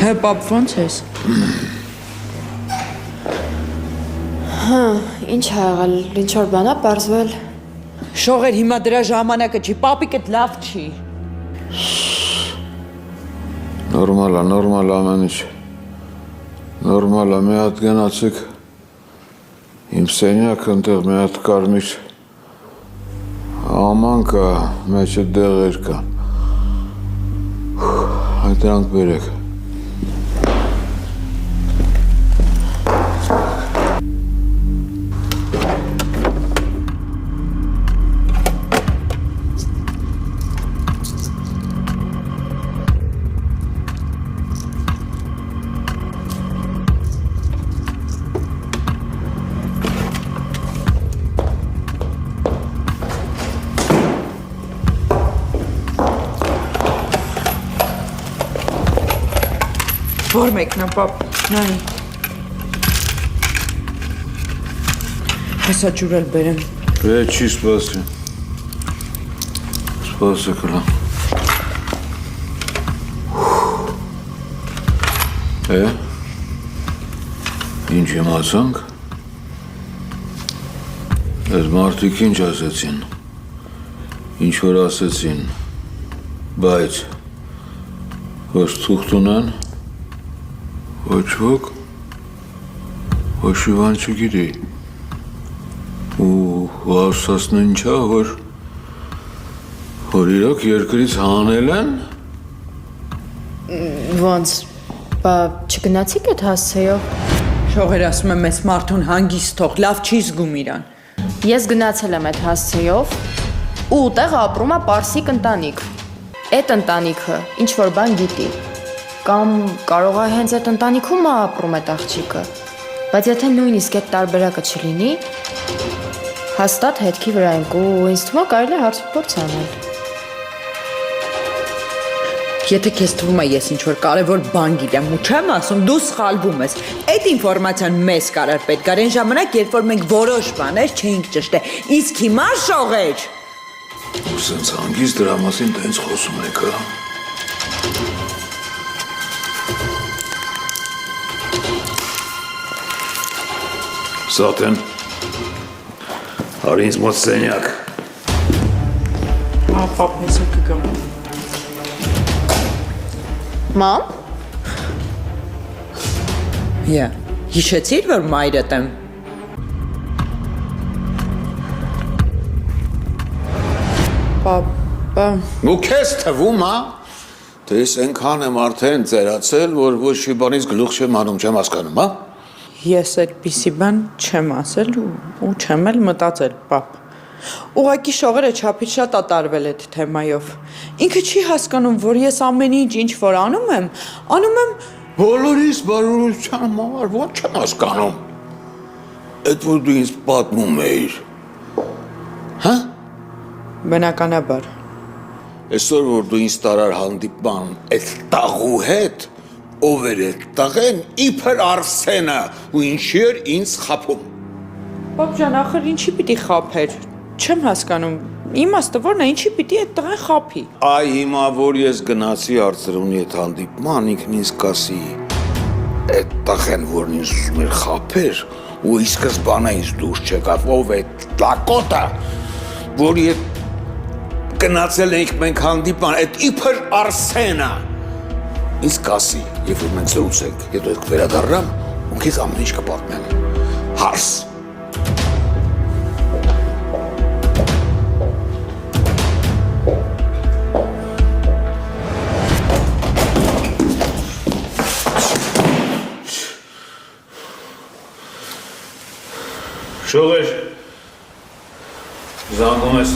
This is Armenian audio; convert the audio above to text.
Հե, պապ, ոնց ես։ Ինչ ա եղել, ինչ որ բան ա պարզվել։ Շողեր, հիմա դրա ժամանակը չի, պապիկդ լավ չի։ Նորմալ ամեն ինչ։ Նորմալ է, մի հատ գնացիք իմ սենյակ ընտեղ մի հատ կարմիր աման կա, մեջը դեղեր կան։ Այդ դրանք բերեք։ Որ մեկնա, պապ, նայ։ Հեսա ջուրել բերեմ։ Չի սպասի։ Սպասը կլա։ Ինչ իմացանք։ Այս մարդիկ ինչ ասեցին։ Ինչ որ ասեցին, բայց որ թուղթ ունեն, ոչ ոք, ոչ իվան չգիրի։ Ու ասասն ինչա, որ իրոք երկրից հանել են։ Ոնց, բա չգնացիք այդ հասցեով։ Շողեր ասում եմ, ես մարդուն հանգիստ թող, լավ չի զգում իրան։ Ես գնացել եմ այդ հասցեով ու ուտեղ ապրում է պարսիկ ընտանիք։ Այդ ընտանիքը ինչ որ բան գիտի։ Կամ կարող է հենց այդ ընտանիքում ապրում այդ աղջիկը, բայց եթե նույնիսկ այդ տարբերակը չլինի, հաստատ հետքի վրա ենք ու ինձ թվում է կարելի է հարցուփորձ անել։ Եթե քեզ թվում է ես ինչ-որ կարևոր բան գիտեմ ու չեմ ասում, դու սխալվում ես։ Այդ ինֆորմացիան մեզ կարար պետք էր այն ժամանակ, երբ որ մենք որոշ բաներ չէինք ճշտել։ Իսկ հիմա շողեր։ Ու սենց հանգիստ դրա մասին տենց խոսում եք, հա։ Սատեն, հարի ինձ մոտ սենյակ։ Պապ, հեսա կգամ։ Մամ։ Հիշեցիր, որ մայրդ եմ։ Պապա։ Ու քեզ թվում, հա։ Դե ես այնքան եմ արդեն ծերացել, որ ոչ մի բանից գլուխ չեմ անում, չեմ հասկանում, հա։ Ես այդպիսի բան չեմ ասել ու չեմ էլ մտածել, պապ։ Ուղղակի շողերը չափից շատ ատարվել այդ թեմայով։ Ինքը չի հասկանում, որ ես ամեն ինչ որ անում եմ Բոլորիս բարօրության համար ո՞նց չեմ հասկանում։ Այդ որ դու ինձ պատմում էիր։ Հա։ Բնականաբար։ Այսօր որ դու ինձ տարար հանդիպման այդ տաղու հետ, ով էր այդ տղեն, իբր Արսենը, ու ինչի էր ինձ խաբում։ Պապ ջան, ախր ինչի պիտի խաբեր։ Չեմ հասկանում։ Իմաստը որն է, ինչի պիտի այդ տղեն խաբի։ Այ հիմա որ ես գնացի Արծրունի այդ հանդիպման, ինքն ինձ կասի, այդ տղեն որն ինձ ուզում էր խաբեր, ու ի սկզբանե ինձ դուրս չեկավ, ով է տակոտը, որի հետ գնացել էինք մենք հանդիպման, այդ իբր Արսենը, ինձ կասի, երբ որ մենք զրուցենք, հետո եք վերադառնամ, ու քեզ ամեն ինչ կպատմեմ, հարս։ Շողեր, զանգում ես։